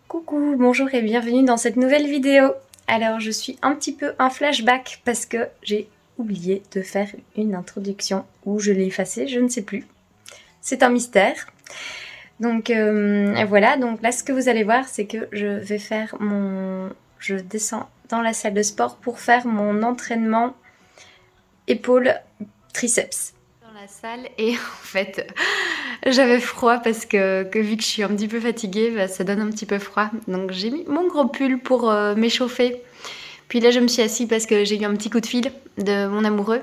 Coucou, bonjour et bienvenue dans cette nouvelle vidéo. Alors je suis un petit peu en flashback parce que j'ai oublié de faire une introduction ou je l'ai effacée, je ne sais plus. C'est un mystère. Donc voilà, donc là ce que vous allez voir c'est que je descends dans la salle de sport pour faire mon entraînement épaules triceps. Dans la salle et en fait j'avais froid parce que vu que je suis un petit peu fatiguée, bah, ça donne un petit peu froid. Donc j'ai mis mon gros pull pour m'échauffer. Puis là je me suis assise parce que j'ai eu un petit coup de fil de mon amoureux.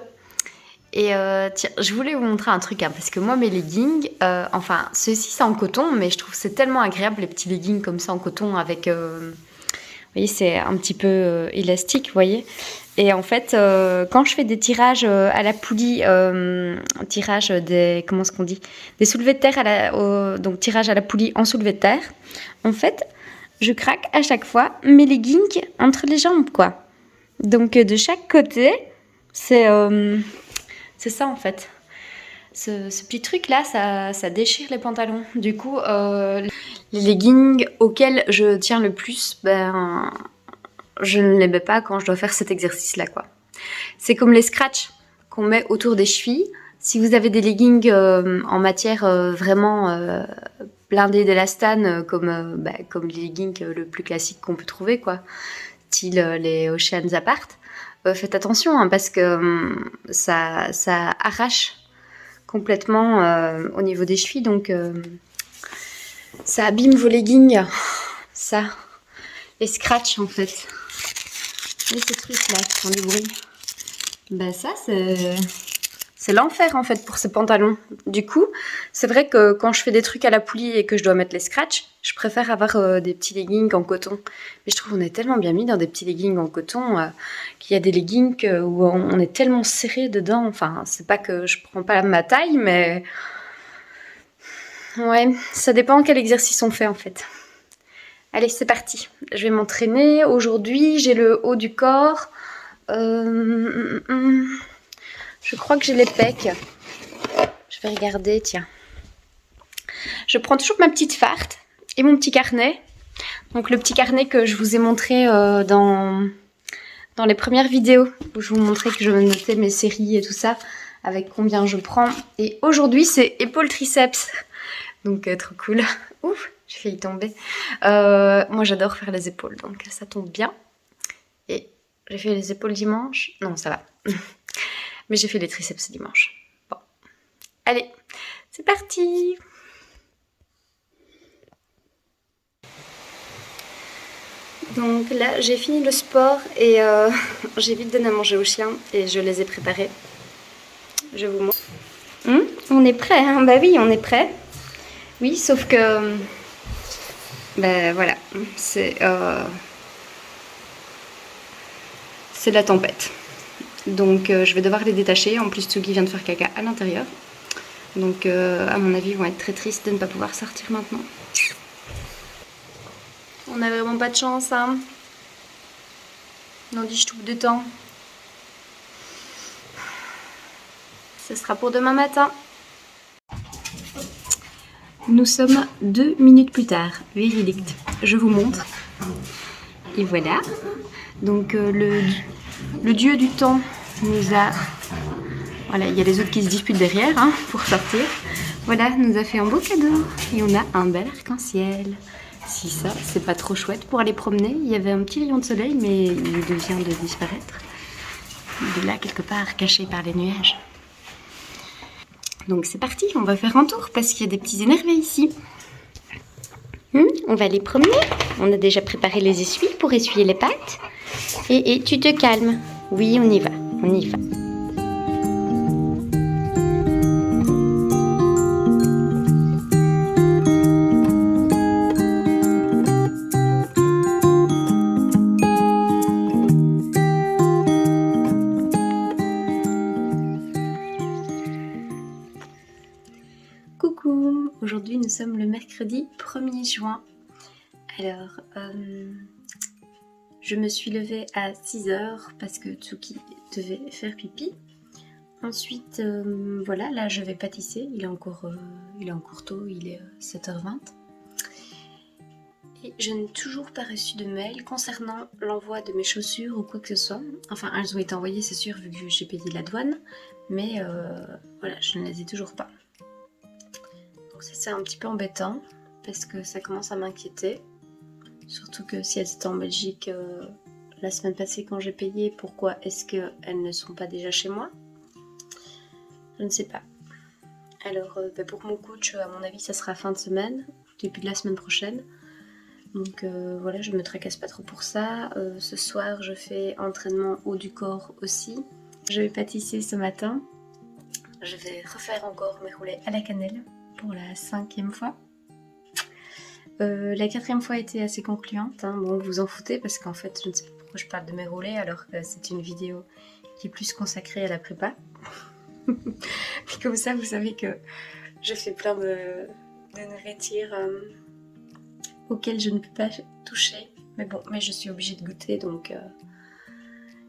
Et tiens, je voulais vous montrer un truc, hein, parce que moi mes leggings, enfin ceux-ci c'est en coton, mais je trouve que c'est tellement agréable les petits leggings comme ça en coton avec... vous voyez, c'est un petit peu élastique, vous voyez. Et en fait, quand je fais des tirages à la poulie, tirage des... comment est-ce qu'on dit, des soulevés de terre, donc tirage à la poulie en soulevé de terre, en fait, je craque à chaque fois mes leggings entre les jambes, quoi. Donc de chaque côté, c'est ça en fait. Ce petit truc là, ça déchire les pantalons. Du coup, les leggings auxquels je tiens le plus, ben, je ne les mets pas quand je dois faire cet exercice là, quoi. C'est comme les scratchs qu'on met autour des chevilles. Si vous avez des leggings en matière vraiment blindée d'élastane, comme les leggings le plus classique qu'on peut trouver, quoi, style les Ocean Apart, faites attention, hein, parce que ça arrache complètement au niveau des chevilles, donc ça abîme vos leggings, ça, les scratchs en fait. Et ces trucs là qui font du bruit, ben ça c'est l'enfer en fait pour ces pantalons. Du coup, c'est vrai que quand je fais des trucs à la poulie et que je dois mettre les scratchs, je préfère avoir des petits leggings en coton. Mais je trouve qu'on est tellement bien mis dans des petits leggings en coton qu'il y a des leggings où on est tellement serré dedans. Enfin, c'est pas que je prends pas ma taille, mais ouais, ça dépend quel exercice on fait en fait. Allez, c'est parti. Je vais m'entraîner. Aujourd'hui, j'ai le haut du corps. Je crois que j'ai les pecs. Je vais regarder, tiens. Je prends toujours ma petite farte et mon petit carnet. Donc le petit carnet que je vous ai montré dans les premières vidéos où je vous montrais que je notais mes séries et tout ça, avec combien je prends. Et aujourd'hui, c'est épaules triceps. Donc trop cool. Ouf, j'ai failli tomber. Moi, j'adore faire les épaules, donc ça tombe bien. Et j'ai fait les épaules dimanche. Non, ça va. Mais j'ai fait les triceps dimanche. Bon. Allez, c'est parti! Donc là, j'ai fini le sport et j'ai vite donné à manger aux chiens et je les ai préparés. Je vous montre. On est prêt, hein? Bah oui, on est prêt. Oui, sauf que... ben voilà, c'est la tempête. Donc je vais devoir les détacher. En plus, Tsugi vient de faire caca à l'intérieur. Donc à mon avis, ils vont être très tristes de ne pas pouvoir sortir maintenant. On n'a vraiment pas de chance, hein. Non, dis je trouve de temps. Ce sera pour demain matin. Nous sommes 2 minutes plus tard. Véridict. Je vous montre. Et voilà. Donc le dieu du temps nous a... Voilà, il y a les autres qui se disputent derrière hein, pour sortir. Voilà, nous a fait un beau cadeau. Et on a un bel arc-en-ciel. Si ça, c'est pas trop chouette pour aller promener. Il y avait un petit rayon de soleil, mais il vient de disparaître. Il est là, quelque part, caché par les nuages. Donc c'est parti, on va faire un tour, parce qu'il y a des petits énervés ici. On va les promener. On a déjà préparé les essuies pour essuyer les pattes. Et tu te calmes. Oui, on y va, on y va. mercredi 1er juin. Alors, je me suis levée à 6h parce que Tsuki devait faire pipi. Ensuite, voilà, là je vais pâtisser, il est encore tôt, il est 7h20. Et je n'ai toujours pas reçu de mail concernant l'envoi de mes chaussures ou quoi que ce soit. Enfin, elles ont été envoyées, c'est sûr, vu que j'ai payé la douane. Mais voilà, je ne les ai toujours pas. Donc ça, c'est un petit peu embêtant, parce que ça commence à m'inquiéter. Surtout que si elles étaient en Belgique la semaine passée quand j'ai payé, pourquoi est-ce qu'elles ne sont pas déjà chez moi? Je ne sais pas. Alors pour mon coach, à mon avis, ça sera fin de semaine, début de la semaine prochaine. Donc voilà, je me tracasse pas trop pour ça. Ce soir, je fais entraînement haut du corps aussi. Je vais pâtisser ce matin. Je vais refaire encore mes roulets à la cannelle pour la 5e fois. La 4e fois a été assez concluante. Hein. Bon, vous en foutez parce qu'en fait, je ne sais pas pourquoi je parle de mes roulets alors que c'est une vidéo qui est plus consacrée à la prépa. Puis comme ça, vous savez que je fais plein de nourriture auxquelles je ne peux pas toucher. Mais bon, mais je suis obligée de goûter, donc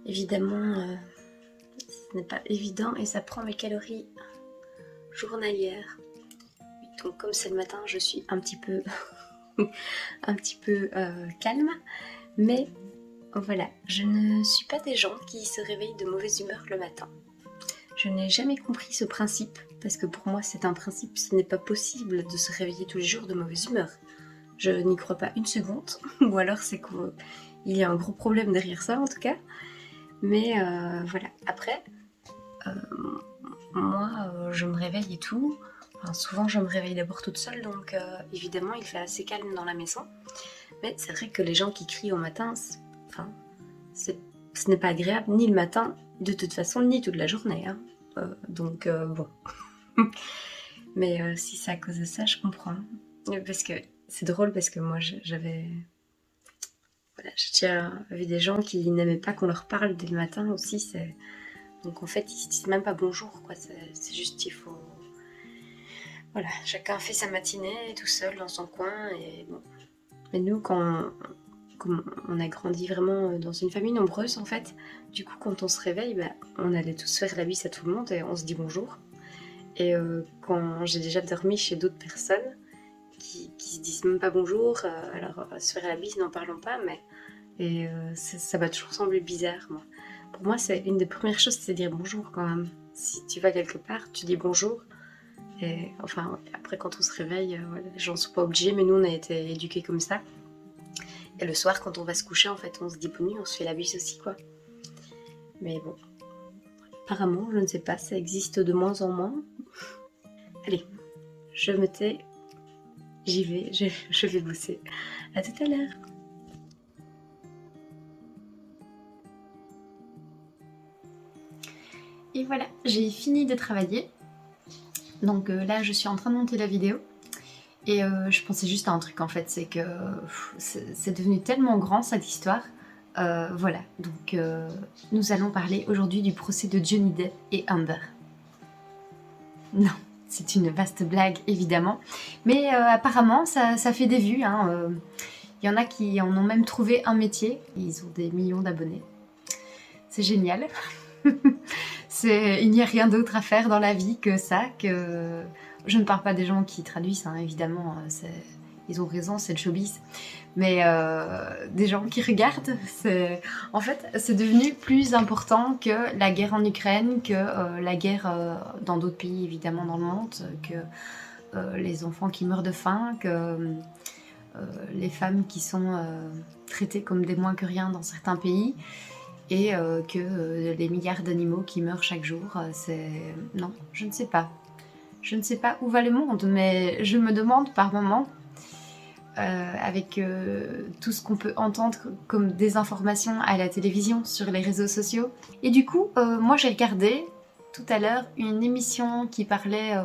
évidemment, ce n'est pas évident et ça prend mes calories journalières. Donc comme c'est le matin, je suis un petit peu, calme. Mais voilà, je ne suis pas des gens qui se réveillent de mauvaise humeur le matin. Je n'ai jamais compris ce principe, parce que pour moi c'est un principe, ce n'est pas possible de se réveiller tous les jours de mauvaise humeur. Je n'y crois pas une seconde, ou alors c'est qu'il y a un gros problème derrière ça en tout cas. Mais voilà, après, moi je me réveille et tout. Enfin, souvent je me réveille d'abord toute seule, donc évidemment il fait assez calme dans la maison. Mais c'est vrai que les gens qui crient au matin, ce n'est pas agréable, ni le matin, de toute façon, ni toute la journée. Hein. Donc bon. Mais si c'est à cause de ça, je comprends. Parce que c'est drôle, parce que moi j'avais... Voilà, j'ai déjà vu des gens qui n'aimaient pas qu'on leur parle dès le matin aussi. Donc en fait, ils se disent même pas bonjour, quoi. C'est juste qu'il faut... Voilà, chacun fait sa matinée tout seul dans son coin. Et bon. Mais nous, comme on a grandi vraiment dans une famille nombreuse en fait, du coup quand on se réveille, on allait tous faire la bise à tout le monde et on se dit bonjour. Et quand j'ai déjà dormi chez d'autres personnes qui se disent même pas bonjour, alors se faire la bise, n'en parlons pas, mais ça m'a toujours semblé bizarre. Moi. Pour moi, c'est une des premières choses, c'est dire bonjour quand même. Si tu vas quelque part, tu dis bonjour. Et enfin, après quand on se réveille, voilà, les gens sont pas obligés, mais nous on a été éduqués comme ça. Et le soir, quand on va se coucher, en fait, on se dit bonne nuit, on se fait la bise aussi, quoi. Mais bon, apparemment, je ne sais pas, ça existe de moins en moins. Allez, je me tais, j'y vais, je vais bosser. À tout à l'heure. Et voilà, j'ai fini de travailler. Donc là, je suis en train de monter la vidéo. Et je pensais juste à un truc en fait, c'est que c'est devenu tellement grand cette histoire. Voilà, donc nous allons parler aujourd'hui du procès de Johnny Depp et Amber. Non, c'est une vaste blague évidemment, mais apparemment ça fait des vues. Hein, y en a qui en ont même trouvé un métier, ils ont des millions d'abonnés. C'est génial. Il n'y a rien d'autre à faire dans la vie que ça, que... Je ne parle pas des gens qui traduisent, hein, évidemment, ils ont raison, c'est le showbiz. Mais des gens qui regardent, en fait, c'est devenu plus important que la guerre en Ukraine, que la guerre dans d'autres pays, évidemment, dans le monde, que les enfants qui meurent de faim, que les femmes qui sont traitées comme des moins que rien dans certains pays, et que les milliards d'animaux qui meurent chaque jour. Non, je ne sais pas. Je ne sais pas où va le monde, mais je me demande par moments, avec tout ce qu'on peut entendre comme désinformation à la télévision, sur les réseaux sociaux. Et du coup, moi j'ai regardé tout à l'heure une émission qui parlait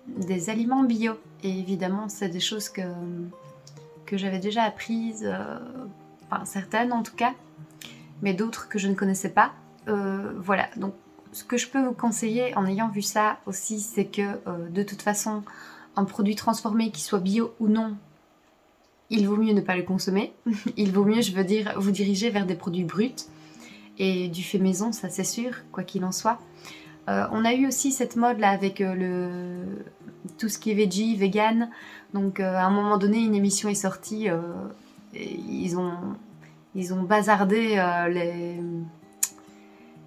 des aliments bio. Et évidemment, c'est des choses que j'avais déjà apprises, enfin certaines en tout cas, mais d'autres que je ne connaissais pas. Voilà, donc ce que je peux vous conseiller en ayant vu ça aussi, c'est que de toute façon, un produit transformé, qu'il soit bio ou non, il vaut mieux ne pas le consommer. Il vaut mieux, je veux dire, vous diriger vers des produits bruts et du fait maison, ça c'est sûr, quoi qu'il en soit. On a eu aussi cette mode là avec tout ce qui est veggie, vegan. Donc à un moment donné, une émission est sortie et ils ont bazardé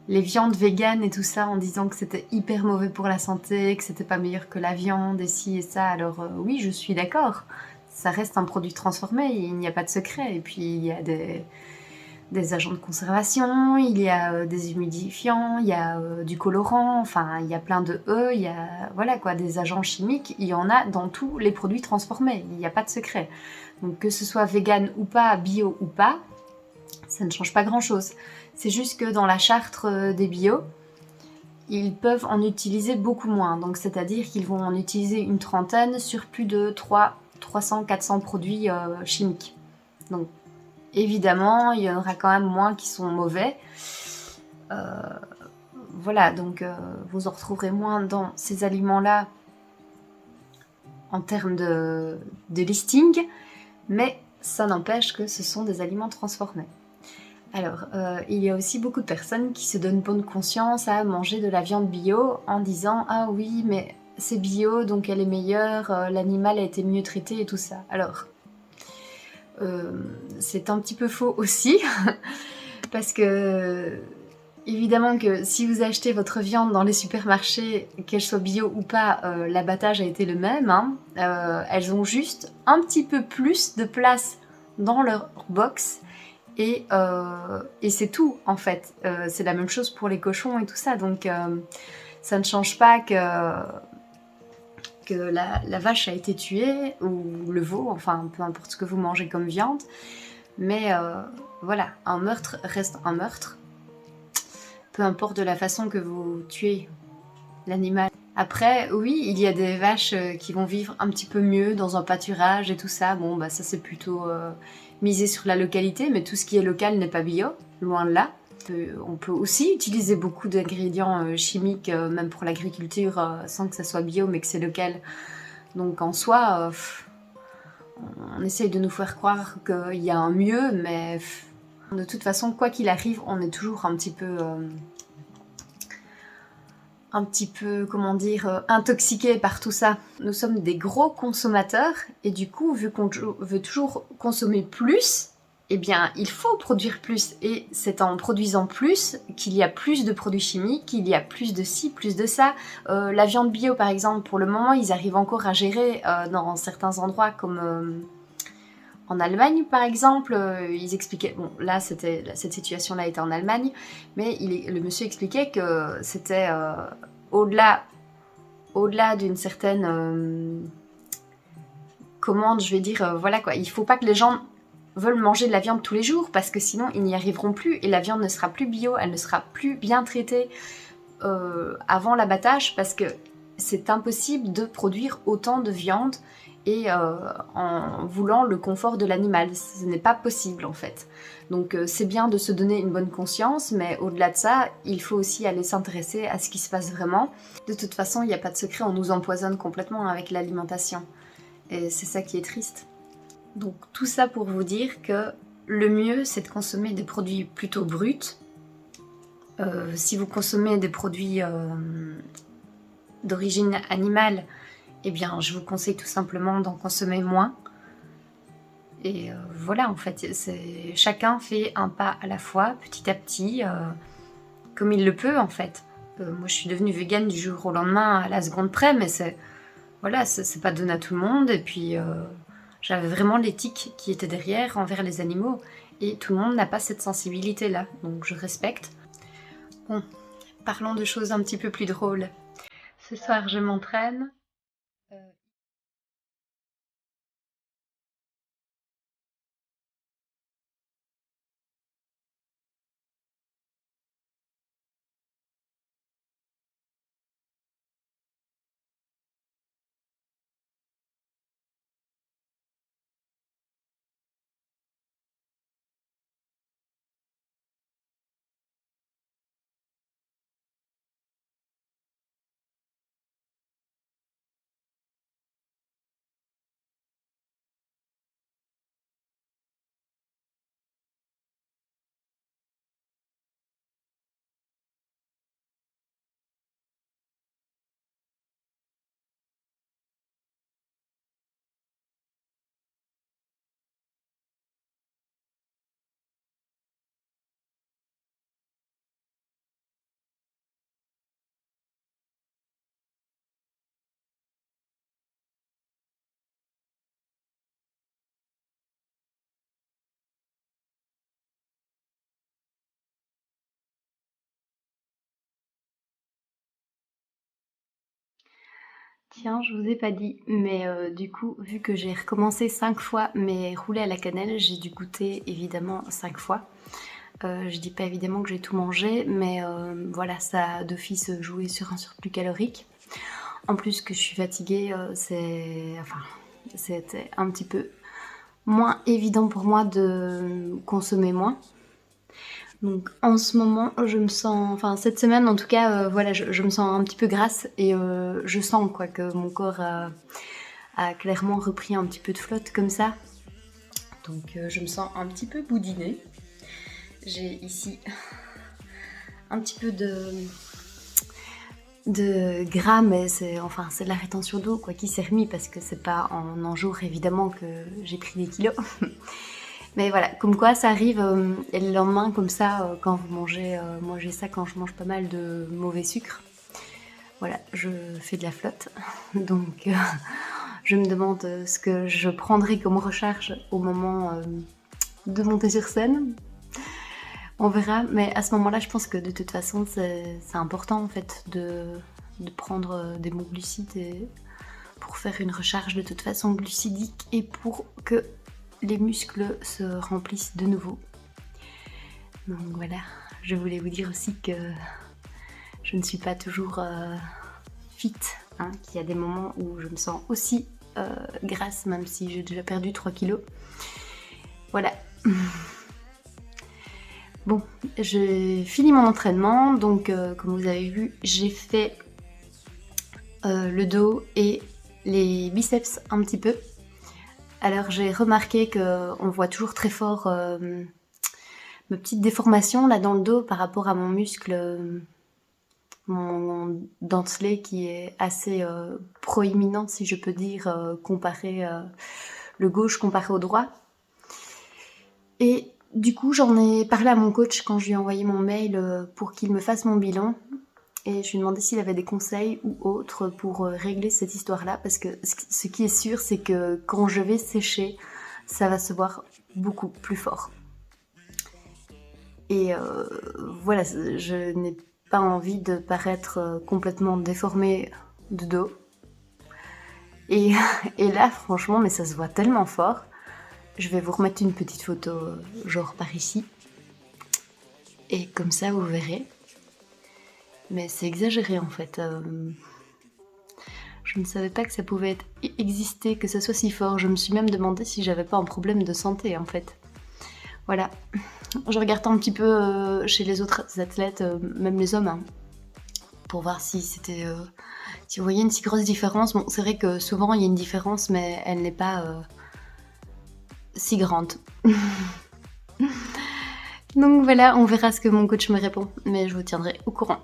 les viandes véganes et tout ça en disant que c'était hyper mauvais pour la santé, que c'était pas meilleur que la viande et ci et ça. Alors oui, je suis d'accord. Ça reste un produit transformé, il n'y a pas de secret. Et puis il y a des agents de conservation, il y a des humidifiants, il y a du colorant, enfin il y a plein de E, il y a voilà quoi, des agents chimiques, il y en a dans tous les produits transformés, il n'y a pas de secret. Donc que ce soit vegan ou pas, bio ou pas, ça ne change pas grand chose. C'est juste que dans la charte des bio, ils peuvent en utiliser beaucoup moins. Donc c'est-à-dire qu'ils vont en utiliser une trentaine sur plus de 300-400 produits chimiques. Donc évidemment, il y en aura quand même moins qui sont mauvais. Voilà, donc vous en retrouverez moins dans ces aliments-là en termes de listing, mais ça n'empêche que ce sont des aliments transformés. Alors, il y a aussi beaucoup de personnes qui se donnent bonne conscience à manger de la viande bio en disant « Ah oui, mais c'est bio, donc elle est meilleure, l'animal a été mieux traité et tout ça. » Alors, c'est un petit peu faux aussi, parce que évidemment que si vous achetez votre viande dans les supermarchés, qu'elle soit bio ou pas, l'abattage a été le même. Hein. Elles ont juste un petit peu plus de place dans leur box et c'est tout en fait. C'est la même chose pour les cochons et tout ça, donc ça ne change pas que la vache a été tuée, ou le veau, enfin peu importe ce que vous mangez comme viande. Mais voilà, un meurtre reste un meurtre. Peu importe de la façon que vous tuez l'animal. Après, oui, il y a des vaches qui vont vivre un petit peu mieux dans un pâturage et tout ça. Bon, bah ça c'est plutôt misé sur la localité, mais tout ce qui est local n'est pas bio, loin de là. On peut aussi utiliser beaucoup d'ingrédients chimiques, même pour l'agriculture, sans que ça soit bio, mais que c'est local. Donc en soi, on essaye de nous faire croire qu'il y a un mieux, mais de toute façon, quoi qu'il arrive, on est toujours un petit peu, comment dire, intoxiqué par tout ça. Nous sommes des gros consommateurs, et du coup, vu qu'on veut toujours consommer plus, eh bien, il faut produire plus, et c'est en produisant plus qu'il y a plus de produits chimiques, qu'il y a plus de ci, plus de ça. La viande bio, par exemple, pour le moment, ils arrivent encore à gérer dans certains endroits comme en Allemagne, par exemple. Ils expliquaient, bon, là, cette situation-là était en Allemagne, mais le monsieur expliquait que c'était au-delà d'une certaine commande, je vais dire, voilà quoi, il faut pas que les gens veulent manger de la viande tous les jours, parce que sinon ils n'y arriveront plus, et la viande ne sera plus bio, elle ne sera plus bien traitée avant l'abattage, parce que c'est impossible de produire autant de viande et en voulant le confort de l'animal. Ce n'est pas possible en fait. Donc c'est bien de se donner une bonne conscience, mais au-delà de ça, il faut aussi aller s'intéresser à ce qui se passe vraiment. De toute façon, il n'y a pas de secret, on nous empoisonne complètement avec l'alimentation. Et c'est ça qui est triste. Donc tout ça pour vous dire que le mieux, c'est de consommer des produits plutôt bruts. Si vous consommez des produits d'origine animale, eh bien je vous conseille tout simplement d'en consommer moins. Et voilà, en fait, chacun fait un pas à la fois, petit à petit, comme il le peut en fait. Moi je suis devenue végane du jour au lendemain à la seconde près, mais c'est pas donné à tout le monde. Et puis j'avais vraiment l'éthique qui était derrière envers les animaux, et tout le monde n'a pas cette sensibilité là, donc je respecte. Bon, parlons de choses un petit peu plus drôles. Ce soir je m'entraîne. Tiens, je vous ai pas dit, mais du coup, vu que j'ai recommencé 5 fois mes roulés à la cannelle, j'ai dû goûter évidemment 5 fois. Je dis pas évidemment que j'ai tout mangé, mais voilà, ça a d'office joué sur un surplus calorique. En plus que je suis fatiguée, c'était un petit peu moins évident pour moi de consommer moins. Donc en ce moment, je me sens, enfin cette semaine en tout cas, voilà, je me sens un petit peu grasse et je sens quoi que mon corps a clairement repris un petit peu de flotte comme ça. Donc je me sens un petit peu boudinée. J'ai ici un petit peu de gras, mais c'est de la rétention d'eau quoi qui s'est remis parce que c'est pas en un jour évidemment que j'ai pris des kilos. Mais voilà, comme quoi ça arrive, et le lendemain comme ça, quand vous mangez, moi j'ai ça quand je mange pas mal de mauvais sucre. Voilà, je fais de la flotte, donc je me demande ce que je prendrai comme recharge au moment de monter sur scène. On verra, mais à ce moment-là, je pense que de toute façon, c'est important en fait de prendre des bons glucides pour faire une recharge de toute façon glucidique et pour que les muscles se remplissent de nouveau. Donc voilà, je voulais vous dire aussi que je ne suis pas toujours fit, hein, qu'il y a des moments où je me sens aussi grasse, même si j'ai déjà perdu 3 kilos. Voilà. Bon, j'ai fini mon entraînement, donc comme vous avez vu, j'ai fait le dos et les biceps un petit peu. Alors j'ai remarqué qu'on voit toujours très fort ma petite déformation là dans le dos par rapport à mon muscle, mon dentelé qui est assez proéminent si je peux dire, comparé le gauche comparé au droit. Et du coup j'en ai parlé à mon coach quand je lui ai envoyé mon mail pour qu'il me fasse mon bilan. Et je lui ai demandé s'il avait des conseils ou autres pour régler cette histoire-là, parce que ce qui est sûr, c'est que quand je vais sécher, ça va se voir beaucoup plus fort. Et voilà, je n'ai pas envie de paraître complètement déformée de dos. Et là, franchement, mais ça se voit tellement fort. Je vais vous remettre une petite photo, genre par ici. Et comme ça, vous verrez. Mais c'est exagéré en fait. Je ne savais pas que ça pouvait exister, que ça soit si fort. Je me suis même demandé si j'avais pas un problème de santé en fait. Voilà. Je regarde un petit peu chez les autres athlètes, même les hommes, hein, pour voir si c'était, si vous voyez une si grosse différence. Bon, c'est vrai que souvent il y a une différence, mais elle n'est pas si grande. Donc voilà, on verra ce que mon coach me répond, mais je vous tiendrai au courant.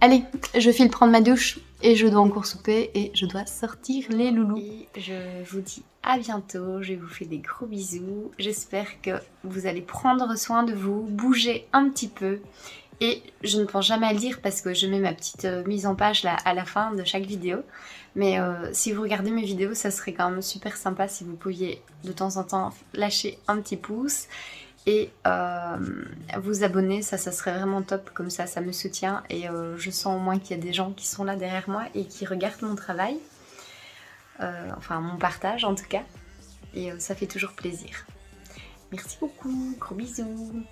Allez, je file prendre ma douche et je dois encore souper et je dois sortir les loulous. Et je vous dis à bientôt, je vous fais des gros bisous. J'espère que vous allez prendre soin de vous, bouger un petit peu. Et je ne pense jamais à le dire parce que je mets ma petite mise en page là à la fin de chaque vidéo. Mais si vous regardez mes vidéos, ça serait quand même super sympa si vous pouviez de temps en temps lâcher un petit pouce et vous abonner, ça serait vraiment top, comme ça me soutient et je sens au moins qu'il y a des gens qui sont là derrière moi et qui regardent mon travail, enfin mon partage en tout cas, et ça fait toujours plaisir. Merci beaucoup, gros bisous.